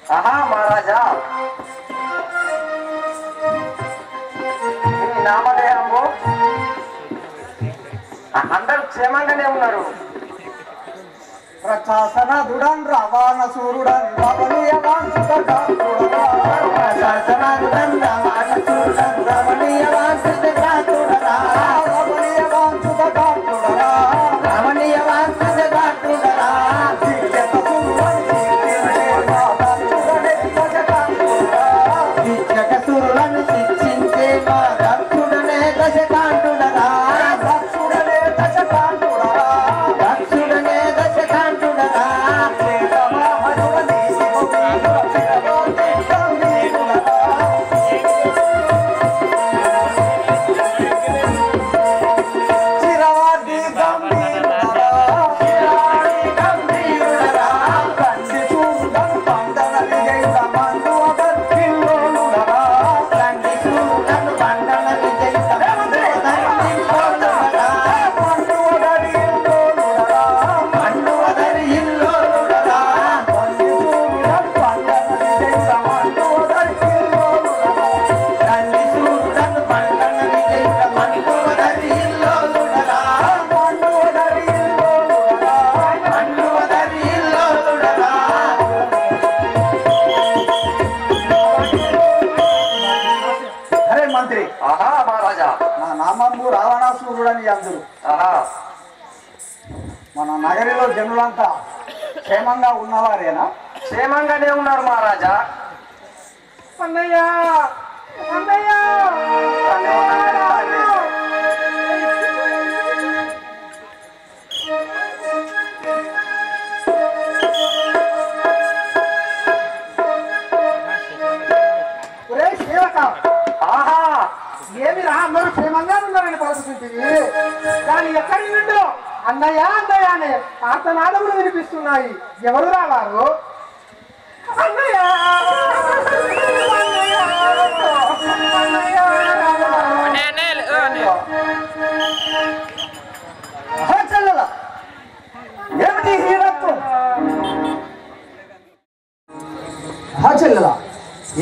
ఆహా మహారాజా మీ నామధేయంబు అందరూ క్షేమంగానే ఉన్నారు. ప్రశాసన దుడన్ రవాణ సూరుడన్ రమణీయవాన్ సుతగాతుడరా ప్రశాసన దుడన్ రవాణ సూరుడన్ రమణీయవాన్ సుతగాతుడరా రమణీయవాన్ సుతగాతుడరా రమణీయవాన్ సుతగాతుడరా దివ్యత సురుడన్ దివ్యక సురులను శిక్షించే మా దక్షుడనే దశకాంతుడరా దక్షుడనే దశకాంతుడరా దక్షుడనే దశకాంతుడరా చిరవాడి గంభీరుడరా చిరవాడి గంభీరుడరా కంది చూడను పండన విజయ మందువదర్ పిల్లోలుడరా కంది చూడను పండన విజయ మందువదర్ పిల్లోలుడరా మందువదర్ ఇల్లోలుడరా మందువదర్ ఇల్లోలుడరా కంది చూడను పండన విజయ మందువదర్ పిల్లోలుడరా కంది చూడను పండన విజయ మందువదర్ ఇల్లోలుడరా మందువదర్ ఇల్లోలుడరా మందువదర్ ఇల్లోలుడరా. అరే మంత్రి, ఆహా మహారాజా నా నామంబు రావణాసురుడని అందరు ఆహా మన నగరిలో జనులంతా క్షేమంగా ఉన్నవారేనా? క్షేమంగానే ఉన్నారు మహారాజా. అన్నయ్య అన్నయ్య ఒరే సేవక, ఆహా ఏమిరా అందరూ క్షేమంగా ఉన్నారని పలుకుతుంటుంది, కానీ ఎక్కడి నుండో అన్నయ్య అన్నయ్య అనే ఆర్తనాదములు వినిపిస్తున్నాయి. ఎవరు రావారు? అన్నయ్య అన్నయ్య, అన్నయ్య చెల్లెల, ఏమిటి హీరత్వం? చెల్లెల,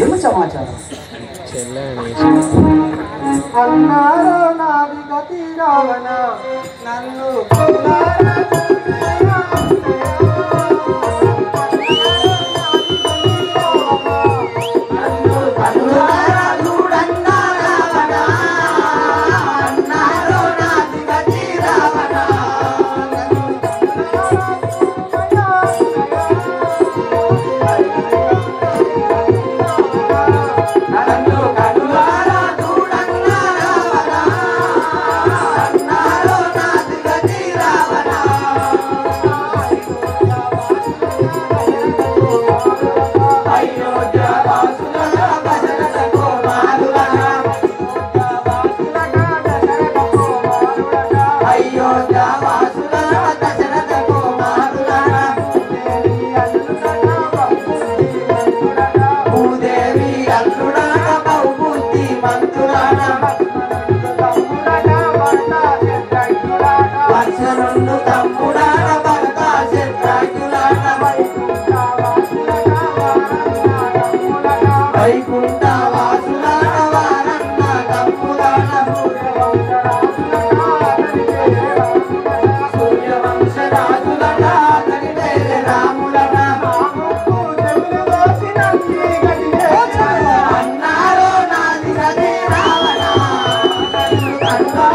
ఏమి సమాచారం? అన్నారో నాది గతి రావణ నన్ను కనులారా చూడరా నన్ను కనులారా చూడన్నా రావణ అన్నారో నాది గతి రావణ నన్ను కనులారా చూడన్నా రావణ అన్నారో నాది గతి రావణ అయోధ్య వాసులగా దశరథ కుమారులగా అయోధ్య వాసులగా దశరథ కుమారులగా భూదేవి అల్లుడన బహుబుద్ధి మంతుడన వర్షనుండు తమ్ముడన భర్త శత్రుఘ్నుడన వైకుంఠ వాసులన వారన్న తమ్ముడన సూర్యవంశరాజులన అతని పేరు రాములన అన్నారో నాది గతి రావణ కనులారా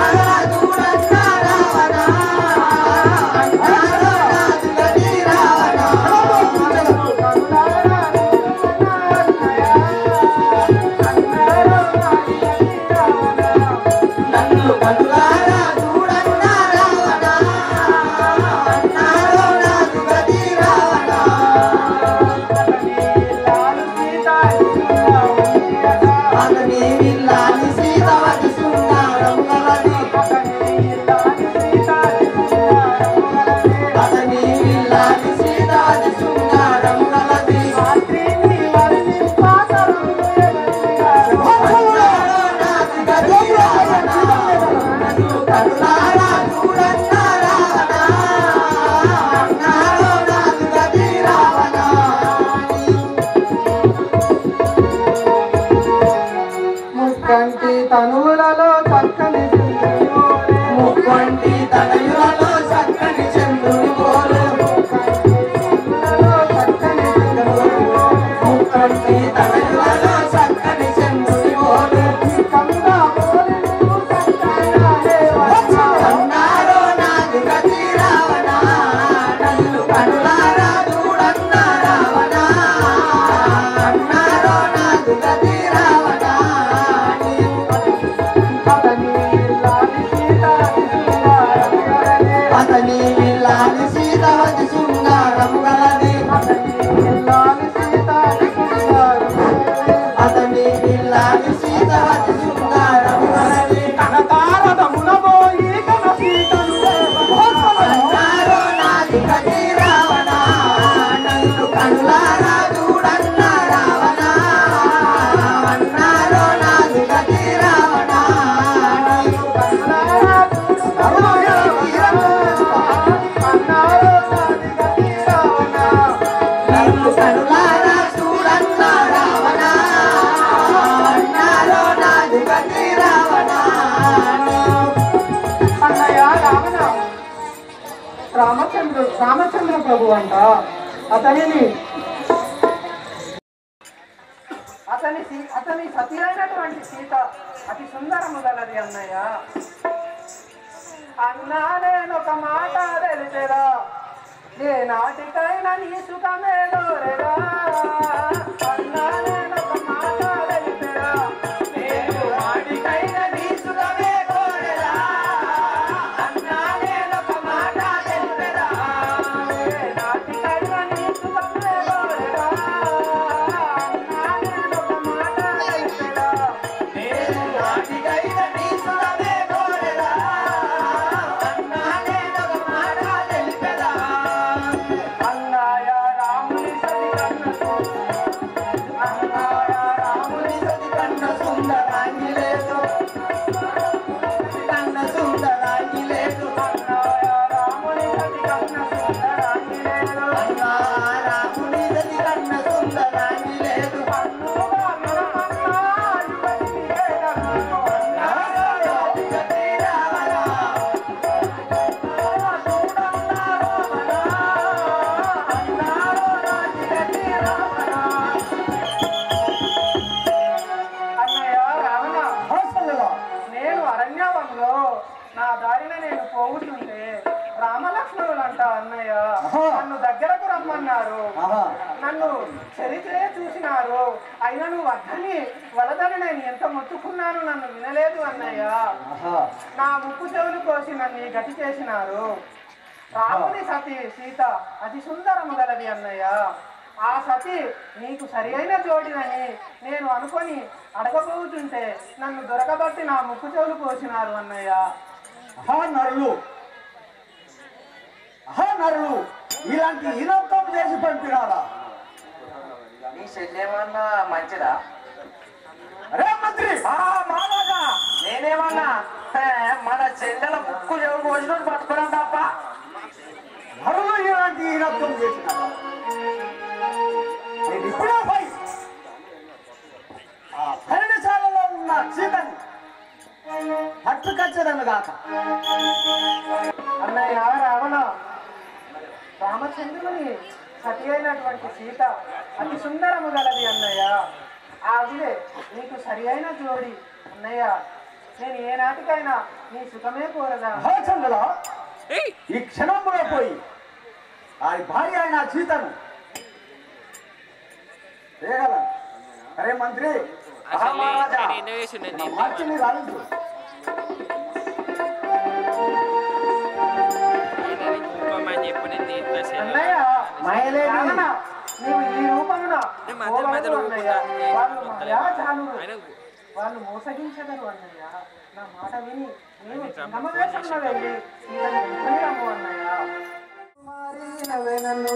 చూడన్నా రావణ అన్నారో నాది గతి రావణ నన్ను కనులారా చూడన్నా రావణ అన్నారో నాది గతి రావణ అతని విల్లాని సీతవతి శృంగారం గలది అతని విల్లాని సీతవతి శృంగారం గలది అన్నారో నాది గతి రావణ నన్ను తనువులలో చక్కని చంద్రుని పోలే ముక్కంటి తనయులలో చక్కని చంద్రుని పోలే ముక్కంటి తనయులలో చక్కని చంద్రుని పోలే అన్నారో నాది గతి రావణ నన్ను కనులారా చూడన్న రావణ అన్నారో నాది గతి రావణ అతని ఇల్లాలి సీతావతి శృంగారము గలది అతని ఇల్లాలి సీతావతి శృంగారము గలది అన్నారో నాది గతి రావణ నన్ను కనులారా చూడన్న రావణ అన్నారో నాది గతి రావణ నన్ను కనులారా చూడన్న రావణ అన్నారో నాది గతి రావణ అన్నయ్య రామచంద్ర ప్రభు అంట అతని సతి అయినటువంటి సీత అతి సుందరము గలది అన్నయ్య. అన్నా నేను ఒక మాట తెలిసేదా, ఏ నాటికైనా నీ సుఖమేలోరేదా. అన్నా నేను ఒక మాట తెలిసేదా, నేను నాటికైనా నీ సుఖమే కోరేదా. అన్నా నేను ఒక మాట తెలిసేదా, ఏ నాటికైనా నీ సుఖమే కోరేదా. అన్నా నేను ఒక మాట తెలిసేదా, నేను నాటికైనా నీ సుఖమే కోరేదా. అన్నా నేను ఒక మాట తెలిసేదా. అన్నాయ రాముని సతి కన్న సుందరాంగి లేదు, కన్న సుందరాంగి లేదు. అన్నాయ రాముని సతి కన్న సుందరాంగి లేదు, అన్నా రాముని సతి కన్న సుందరాంగి లేదు. అన్నుగా మనమన్నా యువతి ఏదన్ను అన్నారో జగతి రావణ. అన్నయ్య రావణ, నేను అరణ్యవనంలో నా దారిన నేను పోతుంటే రామలక్ష్మణులు అంట అన్నయ్య నన్ను దగ్గరకు రమ్మన్నారు. నన్ను చరిత్రే చూసినారు, అయినా నువ్వు వద్దని వలదని నేను ఎంత మొత్తుకున్నాను, నన్ను వినలేదు అన్నయ్య. నా ముక్కు చెవులు కోసి నన్ను ఈ గతి చేసినారు. రాముని సతి సీత అతి సుందరము గలది అన్నయ్య. ఆ సతి నీకు సరి అయిన జోడినని నేను అనుకొని అడగబోతుంటే నన్ను దొరకబట్టి నా ముక్కు చెవులు కోసినారు అన్నయ్య. నరులు ఇలాంటి హీనత్వం చేసి పంపినారా? నీ చెల్లెమన్నా మంచిదా? అరే మంత్రి, మహారాజా నేనేమన్నా మన చెల్లెల ముక్కు చెవులు కోసిన పట్టుకోవడం తప్ప నరులు ఇలాంటి హీనత్వం చేసినారా? నేను ఇప్పుడే పోయి ఆ పర్ణశాలలో ఉన్న సీతని పట్టుకొచ్చదను గాక. అన్నయ్య రావణ, రామచంద్రుని సతి అయినటువంటి సీత అతి సుందరము గలది అన్నయ్య. ఆవిడే నీకు సరి అయిన జోడి అన్నయ్య. నేను ఏనాటికైనా నీ సుఖమే కోరదా. చంద్రుల ఈ క్షణంలో పోయి ఆ భార్య అయిన సీతను చేయగలను. అరే మంత్రి, మార్చిని రాలించు. అన్నయ్య రావణ, నీవు ఈ రూపమున పోవద్దు అన్నయ్య. వాళ్ళు మాయాజాలురు, వాళ్ళు మోసగించగలరు అన్నయ్య. నా మాట విని నీవు చిన్నమవేశంలో వెళ్ళి సీతను వెంటనే రమ్ము అన్నయ్య. నన్ను